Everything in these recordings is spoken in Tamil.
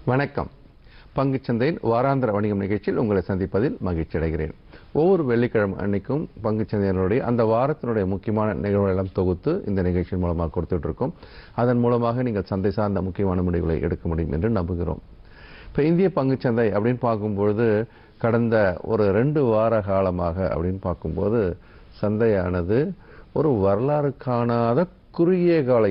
வணக்கம். பங்குச்சந்தையின் வாராந்திர வணிகம் நிகழ்ச்சியில் உங்களை சந்திப்பதில் மகிழ்ச்சி அடைகிறேன். ஒவ்வொரு வெள்ளிக்கிழமை அன்னைக்கும் பங்குச்சந்தையினுடைய அந்த வாரத்தினுடைய முக்கியமான நிகழ்வுகளெல்லாம் தொகுத்து இந்த நிகழ்ச்சியின் மூலமாக கொடுத்துட்டு இருக்கோம். அதன் மூலமாக நீங்கள் சந்தை சார்ந்த முக்கியமான முடிவுகளை எடுக்க முடியும் என்று நம்புகிறோம். இப்போ இந்திய பங்குச்சந்தை அப்படின்னு பார்க்கும்பொழுது கடந்த ஒரு 2 வார காலமாக அப்படின்னு பார்க்கும்போது சந்தையானது ஒரு வரலாறு காணாத குறுகிய கால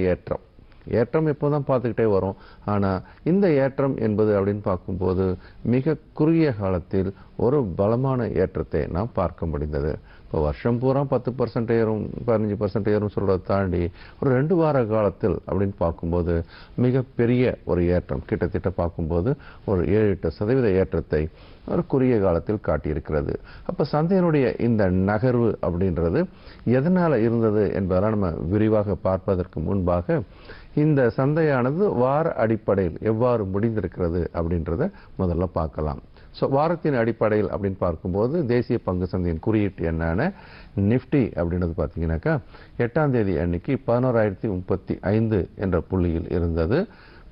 ஏற்றம் எப்போதான் பார்த்துக்கிட்டே வரும். ஆனால் இந்த ஏற்றம் என்பது அப்படின்னு பார்க்கும்போது மிக குறுகிய காலத்தில் ஒரு பலமான ஏற்றத்தை நாம் பார்க்க முடிந்தது. இப்போ வருஷம் பூரா 10% ஏறும் 15% ஏறும் சொல்றதை தாண்டி ஒரு 2 வார காலத்தில் அப்படின்னு பார்க்கும்போது மிகப்பெரிய ஒரு ஏற்றம் கிட்டத்தட்ட பார்க்கும்போது ஒரு 7-8% ஏற்றத்தை ஒரு குறுகிய காலத்தில் காட்டியிருக்கிறது. அப்போ சந்தையினுடைய இந்த நகர்வு அப்படின்றது எதனால் இருந்தது என்பதெல்லாம் நம்ம விரிவாக பார்ப்பதற்கு முன்பாக இந்த சந்தையானது வார அடிப்படையில் எவ்வாறு முடிந்திருக்கிறது அப்படின்றத முதல்ல பார்க்கலாம். ஸோ வாரத்தின் அடிப்படையில் அப்படின்னு பார்க்கும்போது தேசிய பங்கு சந்தையின் குறியீட்டு எண்ணான நிஃப்டி அப்படின்றது பார்த்தீங்கன்னாக்கா 8ஆம் தேதி அன்னைக்கு 11,035 என்ற புள்ளியில் இருந்தது.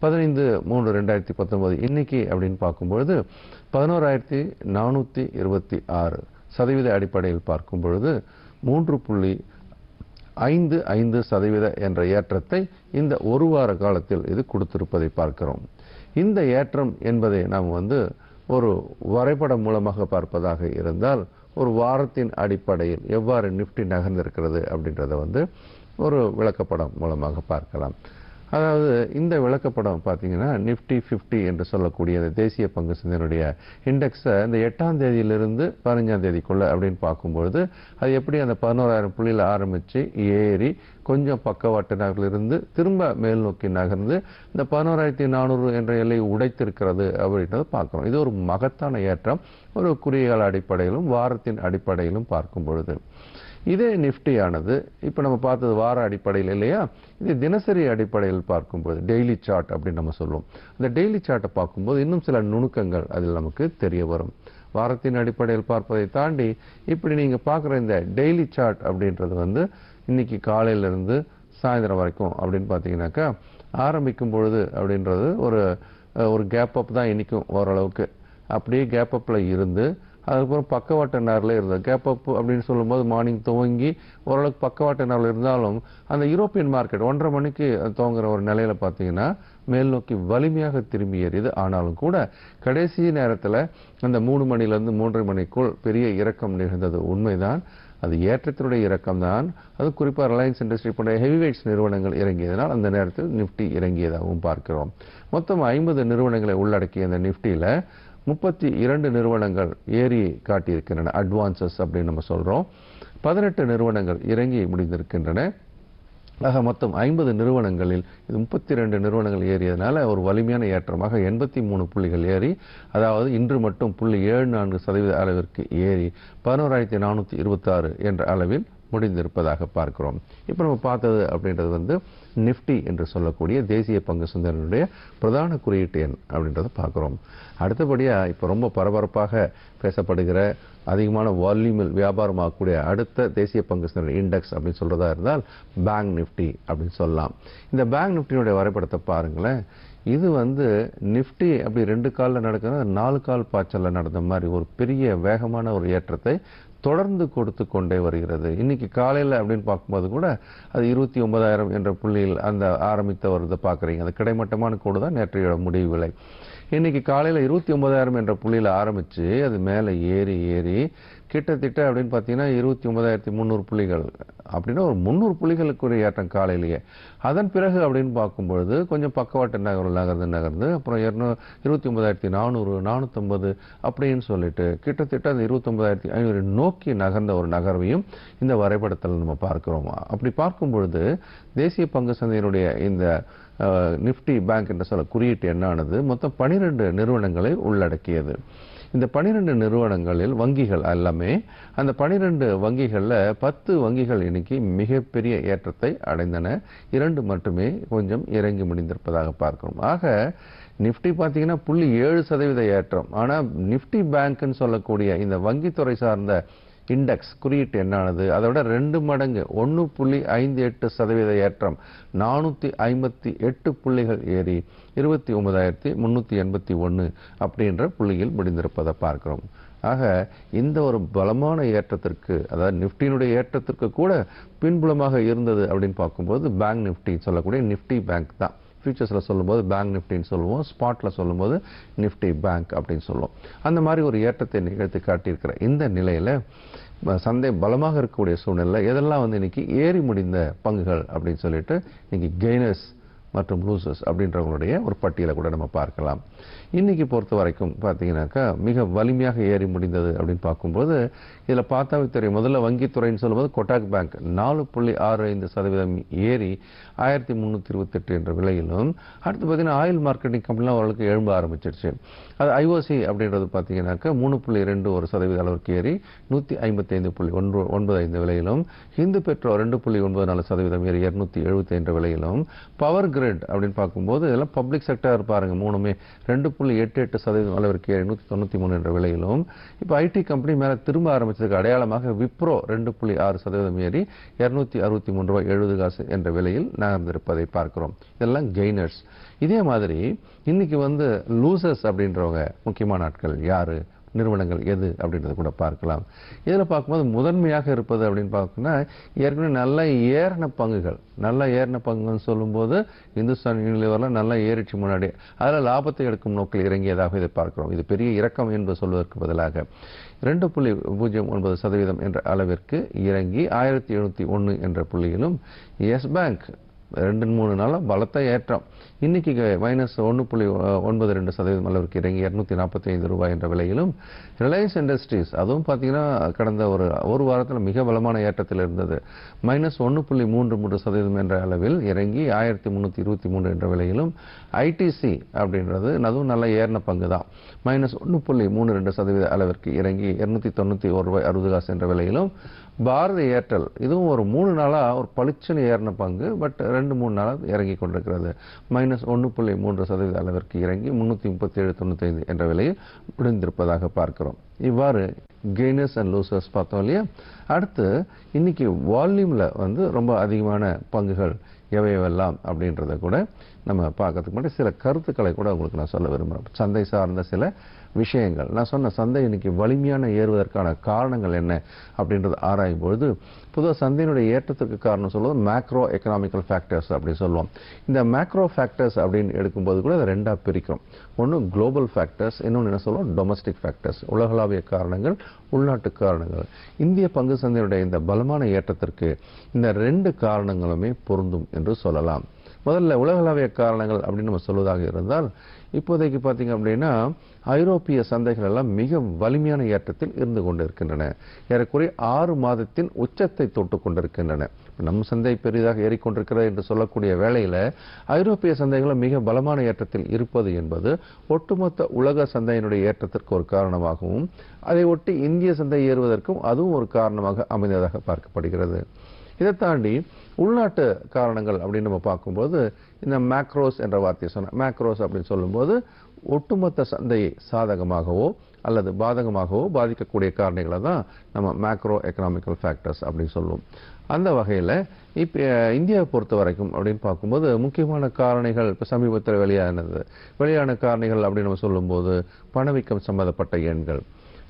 15/3/2019 இன்னைக்கு அப்படின்னு பார்க்கும்பொழுது 11,426 சதவீத அடிப்படையில் பார்க்கும் பொழுது 3.55% என்ற ஏற்றத்தை இந்த ஒரு வார காலத்தில் இது கொடுத்திருப்பதை பார்க்கிறோம். இந்த ஏற்றம் என்பதை நாம் ஒரு வரைபடம் மூலமாக பார்ப்பதாக இருந்தால் ஒரு வாரத்தின் அடிப்படையில் எவ்வாறு நிஃப்டி நகர்ந்திருக்கிறது அப்படின்றத ஒரு விளக்கப்படம் மூலமாக பார்க்கலாம். அதாவது இந்த விளக்கப்படம் பார்த்தீங்கன்னா நிஃப்டி 50 என்று சொல்லக்கூடிய தேசிய பங்கு சந்தையினுடைய இண்டெக்ஸை இந்த 8ஆம் தேதியிலிருந்து 15ஆம் தேதிக்குள்ள அப்படின்னு பார்க்கும்பொழுது அது எப்படி அந்த 11,000 புள்ளியில் ஆரம்பித்து ஏறி கொஞ்சம் பக்கவாட்டு நகரிலிருந்து திரும்ப மேல் நோக்கி நகர்ந்து இந்த 11,400 என்ற எல்லையை உடைத்திருக்கிறது அப்படின்றத பார்க்குறோம். இது ஒரு மகத்தான ஏற்றம் ஒரு குறுகிய கால அடிப்படையிலும் வாரத்தின் அடிப்படையிலும் பார்க்கும் பொழுது. இதே நிஃப்டி ஆனது இப்போ நம்ம பார்த்தது வார அடிப்படையில் இல்லையா, இது தினசரி அடிப்படையில் பார்க்கும்போது டெய்லி சார்ட் அப்படின்னு நம்ம சொல்லுவோம். அந்த டெய்லி சார்ட்டை பார்க்கும்போது இன்னும் சில நுணுக்கங்கள் அதில் நமக்கு தெரிய வரும். வாரத்தின் அடிப்படையில் பார்ப்பதை தாண்டி இப்படி நீங்கள் பார்க்குற இந்த டெய்லி சார்ட் அப்படின்றது இன்னைக்கு காலையிலேருந்து சாயந்தரம் வரைக்கும் அப்படின்னு பார்த்தீங்கன்னாக்கா ஆரம்பிக்கும் பொழுது அப்படின்றது ஒரு கேப் அப் தான் இன்றைக்கும் ஓரளவுக்கு அப்படியே கேப் அப்பில் இருந்து அதுக்கப்புறம் பக்கவாட்டு நேரில் இருந்தது. கேப் அப் அப்படின்னு சொல்லும்போது மார்னிங் துவங்கி ஓரளவுக்கு பக்கவாட்டு நேரில் இருந்தாலும் அந்த யூரோப்பியன் மார்க்கெட் 1:30 மணிக்கு துவங்குற ஒரு நிலையில் பார்த்தீங்கன்னா மேல் நோக்கி வலிமையாக திரும்பி ஏறியது. ஆனாலும் கூட கடைசி நேரத்தில் அந்த 3 மணிலேருந்து 3:30 மணிக்குள் பெரிய இறக்கம் நிகழ்ந்தது உண்மைதான். அது ஏற்றத்தினுடைய இறக்கம் தான். அது குறிப்பாக ரிலையன்ஸ் இண்டஸ்ட்ரி போன்ற ஹெவிவெயிட்ஸ் நிறுவனங்கள் இறங்கியதனால் அந்த நேரத்தில் நிஃப்டி இறங்கியதாகவும் பார்க்கிறோம். மொத்தம் 50 நிறுவனங்களை உள்ளடக்கிய அந்த நிஃப்டியில் 32 நிறுவனங்கள் ஏறி காட்டியிருக்கின்றன. அட்வான்சஸ் அப்படின்னு நம்ம சொல்கிறோம். 18 நிறுவனங்கள் இறங்கி முடிந்திருக்கின்றன. ஆக மொத்தம் 50 நிறுவனங்களில் இது 32 நிறுவனங்கள் ஏறியதனால ஒரு வலிமையான ஏற்றமாக 83 புள்ளிகள் ஏறி, அதாவது இன்று மட்டும் 0.74% அளவிற்கு ஏறி 11,426 என்ற அளவில் முடிந்திருப்பதாக பார்க்கிறோம். இப்போ நம்ம பார்த்தது அப்படின்றது நிஃப்டி என்று சொல்லக்கூடிய தேசிய பங்கு சந்தையினுடைய பிரதான குறியீட்டு எண் அப்படின்றத பார்க்குறோம். அடுத்தபடியாக இப்போ ரொம்ப பரபரப்பாக பேசப்படுகிற அதிகமான வால்யூமில் வியாபாரமாகக்கூடிய அடுத்த தேசிய பங்கு சந்தை இண்டெக்ஸ் அப்படின்னு சொல்றதா இருந்தால் பேங்க் நிஃப்டி அப்படின்னு சொல்லலாம். இந்த பேங்க் நிஃப்டியினுடைய வரைபடத்தை பாருங்களேன். இது நிஃப்டி அப்படி 2 காலில் நடக்கிறது 4 கால் பாய்ச்சலில் நடந்த மாதிரி ஒரு பெரிய வேகமான ஒரு ஏற்றத்தை தொடர்ந்து கொடுத்து கொண்டே வருகிறது. இன்னைக்கு காலையில் அப்படின்னு பார்க்கும்போது கூட அது 29,000 என்ற புள்ளியில் அந்த ஆரம்பித்த வருதை பார்க்குறீங்க. அது கிடைமட்டமான கோடு தான் நேற்றைய முடிவு விலை. இன்னைக்கு காலையில் 29,000 என்ற புள்ளியில் ஆரம்பித்து அது மேலே ஏறி கிட்டத்தட்ட அப்படின்னு பார்த்தீங்கன்னா 29,300 புள்ளிகள் அப்படின்னா ஒரு 300 புள்ளிகளுக்குரிய ஏற்றம் காலையிலேயே. அதன் பிறகு அப்படின்னு பார்க்கும்பொழுது கொஞ்சம் பக்கவாட்டு நகர்ந்து அப்புறம் 29,400 450 அப்படின்னு சொல்லிட்டு கிட்டத்தட்ட அந்த 29,500 நோக்கி நகர்ந்த ஒரு நகர்வையும் இந்த வரைபடத்தில் நம்ம பார்க்கிறோம். அப்படி பார்க்கும் பொழுது தேசிய பங்கு சந்தையினுடைய இந்த நிஃப்டி பேங்க் என்ற சொல்ல குறியீட்டு எண்ணானது மொத்தம் 12 நிறுவனங்களை உள்ளடக்கியது. இந்த 12 நிறுவனங்களில் வங்கிகள் எல்லாமே அந்த 12 வங்கிகளில் 10 வங்கிகள் இன்னைக்கு மிகப்பெரிய ஏற்றத்தை அடைந்தன. 2 மட்டுமே கொஞ்சம் இறங்கி முடிந்திருப்பதாக பார்க்கிறோம். ஆக நிஃப்டி பார்த்தீங்கன்னா 0.7% ஏற்றம். ஆனால் நிஃப்டி பேங்க்னு சொல்லக்கூடிய இந்த வங்கித்துறை சார்ந்த இண்டெக்ஸ் குறியீட்டு எண்ணானது அதை விட 2 மடங்கு 1.58% ஏற்றம் 458 புள்ளிகள் ஏறி 29,381 அப்படின்ற புள்ளியில் முடிந்திருப்பதை பார்க்கிறோம். ஆக இந்த ஒரு பலமான ஏற்றத்திற்கு, அதாவது நிஃப்டியினுடைய ஏற்றத்திற்கு கூட பின்புலமாக இருந்தது அப்படின்னு பார்க்கும்போது பேங்க் நிஃப்டி சொல்லக்கூடிய நிஃப்டி பேங்க் தான். ஃபியூச்சர்ஸில் சொல்லும்போது பேங்க் நிஃப்டின்னு சொல்லுவோம், ஸ்பாட்டில் சொல்லும்போது நிஃப்டி பேங்க் அப்படின்னு சொல்லுவோம். அந்த மாதிரி ஒரு ஏற்றத்தை நிகழ்த்தி காட்டியிருக்கிற இந்த நிலையில் சந்தை பலமாக இருக்கக்கூடிய சூழ்நிலை எதெல்லாம் வந்து இன்னைக்கு ஏறி முடிந்த பங்குகள் அப்படின்னு சொல்லிட்டு இன்னைக்கு கெய்னர்ஸ் மற்றும் லூசர்ஸ் அப்படின்றவங்களுடைய ஒரு பட்டியலை கூட நம்ம பார்க்கலாம். இன்னைக்கு பொறுத்த வரைக்கும் பார்த்தீங்கன்னாக்கா மிக வலிமையாக ஏறி முடிந்தது அப்படின்னு பார்க்கும்போது இதில் பார்த்தாவே தெரியும். முதல்ல வங்கித்துறைன்னு சொல்லும்போது கொட்டாக் பேங்க் 4.65% ஏறி 1328 என்ற விலையிலும், அடுத்து பார்த்தீங்கன்னா ஆயில் மார்க்கெட்டிங் கம்பெனிலாம் ஓரளவுக்கு எழும்ப ஆரம்பிச்சிருச்சு. அது ஐஓசி அப்படின்றது பார்த்தீங்கன்னாக்கா 3.21% அளவுக்கு ஏறி 155.95 விலையிலும், ஹிந்து பெட்ரோ 2.94% ஏறி 270 என்ற விலையிலும், பவர் கிரிட் அப்படின்னு பார்க்கும்போது இதெல்லாம் பப்ளிக் செக்டர் பாருங்க, மூணுமே 2.88% அளவிற்கு ஏறி 193 என்ற விலையிலும், இப்போ ஐடி கம்பெனி மேலே திரும்ப ஆரம்பிச்சதுக்கு அடையாளமாக விப்ரோ 2.6% ஏறி 263 ரூபாய் 70 காசு என்ற விலையில் நகர்ந்திருப்பதை பார்க்கிறோம். இதெல்லாம் கெய்னர்ஸ். இதே மாதிரி இன்னைக்கு வந்து லூசர்ஸ் அப்படின்றவங்க முக்கியமான ஆட்கள் யாரு, நிறுவனங்கள் எது அப்படின்றத கூட பார்க்கலாம். இதில் பார்க்கும்போது முதன்மையாக இருப்பது அப்படின்னு பார்க்கணும்னா ஏற்கனவே நல்லா ஏறின பங்குகள். நல்லா ஏறின பங்குன்னு சொல்லும்போது இந்துஸ்தான் யூனிலிவரில் நல்லா ஏறிச்சு முன்னாடி, அதில் லாபத்தை எடுக்கும் நோக்கில் இறங்கியதாக இதை பார்க்கிறோம். இது பெரிய இறக்கம் என்று சொல்வதற்கு பதிலாக 2.09% என்ற அளவிற்கு இறங்கி 1701 என்ற புள்ளியிலும், எஸ் பேங்க் 2-3 நாளாக பலத்த ஏற்றம். இன்னைக்கு -1.92% அளவிற்கு இறங்கி 245 ரூபாய் என்ற விலையிலும், ரிலையன்ஸ் இண்டஸ்ட்ரீஸ் அதுவும் பார்த்தீங்கன்னா கடந்த ஒரு வாரத்தில் மிக பலமான ஏற்றத்தில் இருந்தது. -1.33% என்ற அளவில் இறங்கி 1323 என்ற விலையிலும், ஐடிசி அப்படின்றது அதுவும் நல்ல ஏறின பங்கு தான். -1.32% அளவிற்கு இறங்கி 291 ரூபாய் 60 காசு என்ற விலையிலும், பாரதி ஏர்டெல் இதுவும் ஒரு 3 நாளாக ஒரு பளிச்சுன்னு ஏறின பங்கு, பட் 2-3 நாளாக இறங்கி கொண்டிருக்கிறது. -1.3% அளவிற்கு இறங்கி 337.95 என்ற விலையில் முடிந்திருப்பதாக பார்க்கிறோம். இவ்வாறு கெய்னர்ஸ் அண்ட் லூசர்ஸ் பார்த்தோம் இல்லையா. அடுத்து இன்னைக்கு வால்யூமில் வந்து ரொம்ப அதிகமான பங்குகள் எவையெல்லாம் அப்படின்றத கூட நம்ம பார்க்கறதுக்கு முன்னாடி சில கருத்துக்களை கூட உங்களுக்கு நான் சொல்ல விரும்புகிறேன். சந்தை சார்ந்த சில விஷயங்கள். நான் சொன்ன சந்தை இன்னைக்கு வலிமையான ஏறுவதற்கான காரணங்கள் என்ன அப்படின்றது ஆராயும் பொழுது, பொதுவாக சந்தையினுடைய ஏற்றத்திற்கு காரணம் சொல்லுவது மேக்ரோ எக்கனாமிக்கல் ஃபேக்டர்ஸ் அப்படின்னு சொல்லுவோம். இந்த மேக்ரோ ஃபேக்டர்ஸ் அப்படின்னு எடுக்கும்போது கூட அதை ரெண்டாக பிரிக்கிறோம். ஒன்று குளோபல் ஃபேக்டர்ஸ், இன்னொன்று என்ன சொல்லுவோம் டொமஸ்டிக் ஃபேக்டர்ஸ், உலகளாவிய காரணங்கள், உள்நாட்டு காரணங்கள். இந்திய பங்கு சந்தையினுடைய இந்த பலமான ஏற்றத்திற்கு இந்த 2 காரணங்களுமே பொருந்தும் என்று சொல்லலாம். முதல்ல உலகளாவிய காரணங்கள் அப்படின்னு நம்ம சொல்வதாக இருந்தால், இப்போதைக்கு பார்த்தீங்க அப்படின்னா ஐரோப்பிய சந்தைகள் எல்லாம் மிக வலிமையான ஏற்றத்தில் இருந்து கொண்டிருக்கின்றன. ஏறக்குறைய 6 மாதத்தின் உச்சத்தை தொட்டு கொண்டிருக்கின்றன. நம் சந்தை பெரிதாக ஏறிக்கொண்டிருக்கிறது என்று சொல்லக்கூடிய வேளையில் ஐரோப்பிய சந்தைகளும் மிக பலமான ஏற்றத்தில் இருப்பது என்பது ஒட்டுமொத்த உலக சந்தையினுடைய ஏற்றத்திற்கு ஒரு காரணமாகவும், அதை ஒட்டி இந்திய சந்தை ஏறுவதற்கும் அதுவும் ஒரு காரணமாக அமைந்ததாக பார்க்கப்படுகிறது. இதை தாண்டி உள்நாட்டு காரணங்கள் அப்படின்னு நம்ம பார்க்கும்போது இந்த மேக்ரோஸ் என்ற வார்த்தையை சொன்ன மேக்ரோஸ் அப்படின்னு சொல்லும்போது ஒட்டுமொத்த சந்தையை சாதகமாகவோ அல்லது பாதகமாகவோ பாதிக்கக்கூடிய காரணிகளை தான் நம்ம மேக்ரோ எக்கனாமிக்கல் ஃபேக்டர்ஸ் அப்படின்னு சொல்லுவோம். அந்த வகையில் இப்போ இந்தியாவை பொறுத்த வரைக்கும் அப்படின்னு பார்க்கும்போது முக்கியமான காரணிகள் இப்போ சமீபத்தில் வெளியான காரணிகள் அப்படின்னு நம்ம சொல்லும்போது பணவீக்கம் சம்பந்தப்பட்ட எண்கள்,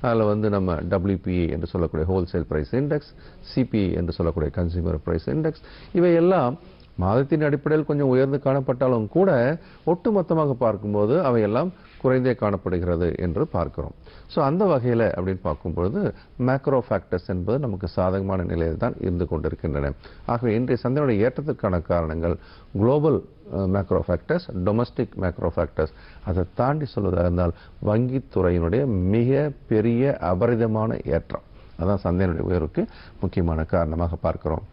அதில் வந்து நம்ம WPI என்று சொல்லக்கூடிய ஹோல்சேல் பிரைஸ் இண்டெக்ஸ், CPI என்று சொல்லக்கூடிய கன்சியூமர் பிரைஸ் இண்டெக்ஸ், இவையெல்லாம் மாதத்தின் அடிப்படையில் கொஞ்சம் உயர்ந்து காணப்பட்டாலும் கூட ஒட்டுமொத்தமாக பார்க்கும்போது அவையெல்லாம் குறைந்தே காணப்படுகிறது என்று பார்க்கிறோம். ஸோ அந்த வகையில் அப்படின்னு பார்க்கும்பொழுது மேக்ரோ ஃபேக்டர்ஸ் என்பது நமக்கு சாதகமான நிலையில் தான் இருந்து கொண்டிருக்கின்றன. ஆகவே இன்றைய சந்தையுடைய ஏற்றத்திற்கான காரணங்கள் global macro factors, domestic macro factors. அதை தாண்டி சொல்வதாக இருந்தால் வங்கித்துறையினுடைய மிக பெரிய அபரிதமான ஏற்றம், அதான் சந்தையினுடைய உயர்வுக்கு முக்கியமான காரணமாக பார்க்கிறோம்.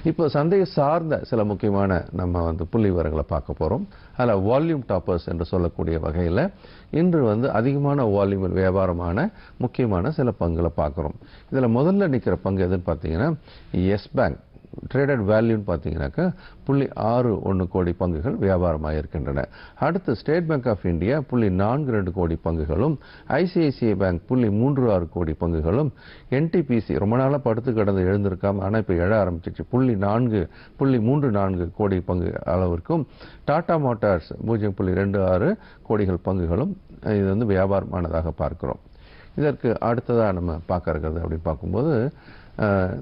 இப்போ சந்தையை சார்ந்த சில முக்கியமான நம்ம வந்து புள்ளி விவரங்களை பார்க்க போகிறோம். அதில் வால்யூம் டாப்பர்ஸ் என்று சொல்லக்கூடிய வகையில் இன்று வந்து அதிகமான வால்யூமில் வியாபாரமான முக்கியமான சில பங்குகளை பார்க்குறோம். இதில் முதல்ல நிற்கிற பங்கு எதுன்னு பார்த்தீங்கன்னா எஸ் பேங்க் ட்ரேடட் வேல்யூன்னு பார்த்தீங்கன்னாக்கா 0.61 கோடி பங்குகள் வியாபாரமாக இருக்கின்றன. அடுத்து ஸ்டேட் பேங்க் ஆஃப் இந்தியா 0.42 கோடி பங்குகளும், ஐசிஐசிஐ பேங்க் 0.36 கோடி பங்குகளும், என்டிபிசி ரொம்ப நாளாக படுத்து கிடந்து எழுந்திருக்காம ஆனால் இப்போ எழ ஆரம்பிச்சிச்சு 0.34 கோடி பங்கு அளவிற்கும், டாடா மோட்டார்ஸ் 0.26 கோடிகள் பங்குகளும் இது வந்து வியாபாரமானதாக பார்க்கிறோம். இதற்கு அடுத்ததாக நம்ம பார்க்க இருக்கிறது அப்படின்னு பார்க்கும்போது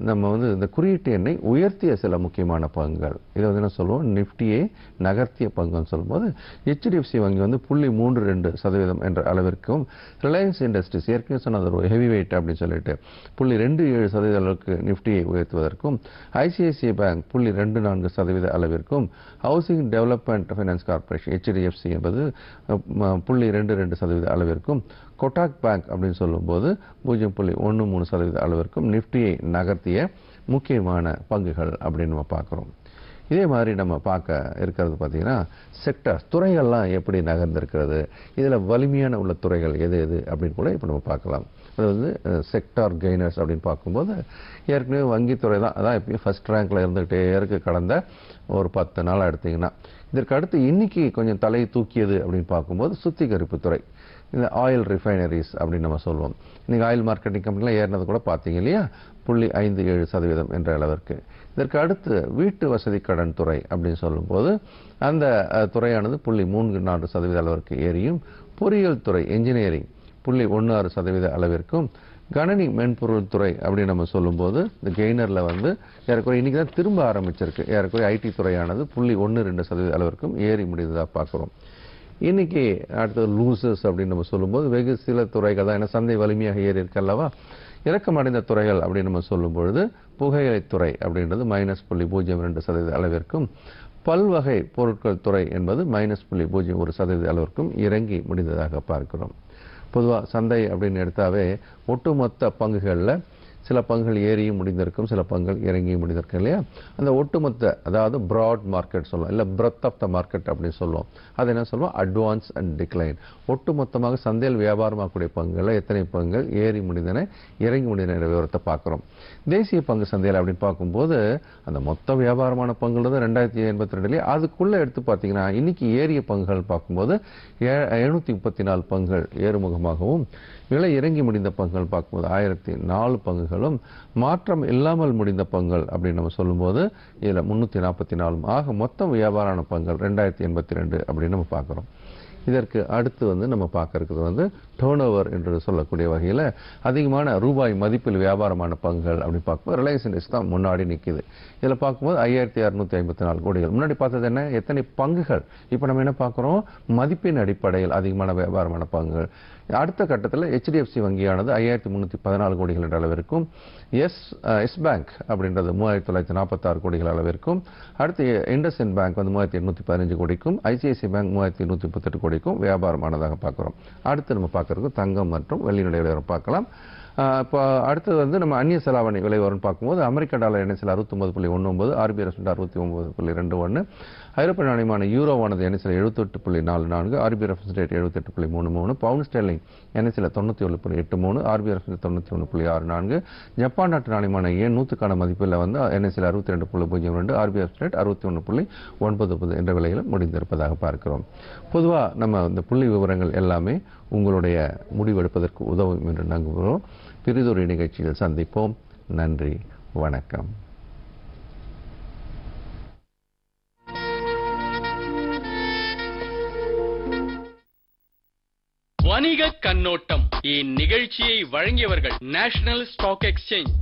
நம்ம வந்து இந்த குறியீட்டு எண்ணை உயர்த்திய சில முக்கியமான பங்குகள், இதை வந்து என்ன சொல்லுவோம், நிஃப்டியை நகர்த்திய பங்குன்னு சொல்லும்போது ஹெச்டிஎஃப்சி வங்கி வந்து 0.32% என்ற அளவிற்கும், ரிலையன்ஸ் இண்டஸ்ட்ரீஸ் ஏற்கனவே சொன்னது ஒரு ஹெவி வெயிட் அப்படின்னு சொல்லிட்டு 0.27% அளவுக்கு நிஃப்டியை உயர்த்துவதற்கும், ஐசிஐசிஐ பேங்க் 0.24% அளவிற்கும், housing development finance corporation HDFC என்பது 0.22% அளவிற்கும், கொட்டாக் பேங்க் அப்படின்னு சொல்லும்போது 0.13% அளவிற்கும் நிஃப்டியை நகர்த்திய முக்கியமான பங்குகள் அப்படின்னு நம்ம பார்க்குறோம். இதே மாதிரி நம்ம பார்க்க இருக்கிறது பார்த்தீங்கன்னா செக்டர்ஸ், துறைகள்லாம் எப்படி நகர்ந்திருக்கிறது, இதில் வலிமையான உள்ள துறைகள் எது எது அப்படின்னு கூட இப்போ நம்ம பார்க்கலாம். அது வந்து செக்டார் கெய்னர்ஸ் அப்படின்னு பார்க்கும்போது ஏற்கனவே வங்கித்துறை தான், அதான் எப்பயும் ஃபர்ஸ்ட் ரேங்க்ல இருந்துகிட்டே இருக்கு கடந்த ஒரு 10 நாளாக எடுத்திங்கன்னா. இதற்கு அடுத்து இன்னைக்கு கொஞ்சம் தலை தூக்கியது அப்படின்னு பார்க்கும்போது சுத்திகரிப்பு துறை, இந்த ஆயில் ரிஃபைனரிஸ் அப்படின்னு நம்ம சொல்லுவோம். இன்னைக்கு ஆயில் மார்க்கெட்டிங் கம்பெனிலாம் ஏறினது கூட பார்த்தீங்க இல்லையா, 0.57% என்ற அளவிற்கு. இதற்கு அடுத்து வீட்டு வசதி கடன் துறை அப்படின்னு சொல்லும்போது அந்த துறையானது 0.34% அளவிற்கு ஏறியும், பொறியியல் துறை இன்ஜினியரிங் 0.16% அளவிற்கும், கணனி மென்பொருள் துறை அப்படின்னு நம்ம சொல்லும்போது இந்த கெய்னரில் வந்து ஏறக்குறைய இன்னைக்கு தான் திரும்ப ஆரம்பிச்சிருக்கு. ஏறக்குறைய ஐடி துறையானது 0.12% அளவிற்கும் ஏறி முடிந்ததாக பார்க்குறோம். இன்னைக்கு அடுத்தது லூசர்ஸ் அப்படின்னு நம்ம சொல்லும்போது வெகு சில துறைகள் தான், ஏன்னா சந்தை வலிமையாக ஏறி இருக்கல்லவா. இறக்கமடைந்த துறைகள் அப்படின்னு நம்ம சொல்லும் பொழுது புகையிலைத்துறை அப்படின்றது -0.02% அளவிற்கும், பல்வகை பொருட்கள் துறை என்பது -0.01% அளவிற்கும் இறங்கி முடிந்ததாக பார்க்கிறோம். பொதுவாக சந்தை அப்படின்னு எடுத்தாவே ஒட்டுமொத்த பங்குகளில் சில பங்குகள் ஏறியும் முடிந்திருக்கும், சில பங்குகள் இறங்கியும் முடிந்திருக்கும் இல்லையா. அந்த ஒட்டுமொத்த, அதாவது ப்ராட் மார்க்கெட் சொல்லுவோம், இல்லை பிரெத் ஆஃப் த மார்க்கெட் அப்படின்னு சொல்லுவோம். அது என்ன சொல்லுவோம், அட்வான்ஸ் அண்ட் டிக்ளைன். ஒட்டுமொத்தமாக சந்தையில் வியாபாரமாகக்கூடிய பங்குகளில் எத்தனை பங்குகள் ஏறி முடிந்தன, இறங்கி முடிந்தன விவரத்தை பார்க்குறோம். தேசிய பங்கு சந்தையில் அப்படின்னு பார்க்கும்போது அந்த மொத்த வியாபாரமான பங்குகள் 2082 அதுக்குள்ளே எடுத்து பார்த்தீங்கன்னா இன்னைக்கு ஏறிய பங்குகள் பார்க்கும்போது 734 பங்குகள் ஏறுமுகமாகவும், விலை இறங்கி முடிந்த பங்குகள் பார்க்கும்போது 1004 பங்குகளும், மாற்றம் இல்லாமல் முடிந்த பங்குகள் அப்படின்னு நம்ம சொல்லும்போது இதில் 344. ஆக மொத்தம் வியாபாரமான பங்குகள் 2082 அப்படின்னு நம்ம பார்க்குறோம். இதற்கு அடுத்து வந்து நம்ம பார்க்க இருக்கிறது வந்து டேர்ன் ஓவர் என்று சொல்லக்கூடிய வகையில் அதிகமான ரூபாய் மதிப்பில் வியாபாரமான பங்குகள் அப்படின்னு பார்க்கும்போது ரிலையன்ஸ் இண்டஸ்ட்ரீஸ் தான் முன்னாடி நிற்கிது. இதில் பார்க்கும்போது 5654 கோடிகள். முன்னாடி பார்த்தது என்ன, எத்தனை பங்குகள். இப்போ நம்ம என்ன பார்க்குறோம், மதிப்பின் அடிப்படையில் அதிகமான வியாபாரமான பங்குகள். அடுத்த கட்டத்தில் ஹெச்டிஎஃப்சி வங்கியானது 5314 கோடிகள் என்ற அளவிற்கும், எஸ் பேங்க் அப்படின்றது 3946 கோடிகள் அளவிற்கும், அடுத்து இண்டஸ்இண்ட் பேங்க் வந்து 3815 கோடிக்கும், ஐசிஐசிஐ பேங்க் 3838 கோடிக்கும் வியாபாரமானதாக பார்க்குறோம். அடுத்து நம்ம பார்க்கறது தங்கம் மற்றும் வெள்ளியினுடைய விவரம் பார்க்கலாம். இப்போ அடுத்தது வந்து நம்ம அந்நிய செலாவணி விலை வரும்னு பார்க்கும்போது அமெரிக்க டாலர் எண்ணெய் 69.19, ஆர்பிஐ ரெஃபரன்ஸ் 69.21, ஐரோப்பிய நாணயமான யூரோவானது எண்ணெய் 78.44, RBI reference rate 78.33, pound sterling எண்ணெய் 97.83, ஆர்பிஐ ரெஃபரன்ஸ் 91.64, ஜப்பான் நாட்டு நாணயமான ஏன் 100க்கான மதிப்பில் வந்து எண்ணெய் 62.02, ஆர்பிஐ ரெஃபரன்ஸ் ரேட் 61.99 என்ற விலையில் முடிந்திருப்பதாக பார்க்கிறோம். பொதுவாக நம்ம இந்த புள்ளி விவரங்கள் எல்லாமே உங்களுடைய முடிவெடுப்பதற்கு உதவும் என்று நம்புகிறோம். பிறிதொரு நிகழ்ச்சியில் சந்திப்போம். நன்றி, வணக்கம். வணிக கண்ணோட்டம் இந்நிகழ்ச்சியை வழங்கியவர்கள் நேஷனல் ஸ்டாக் எக்ஸ்சேஞ்ச்.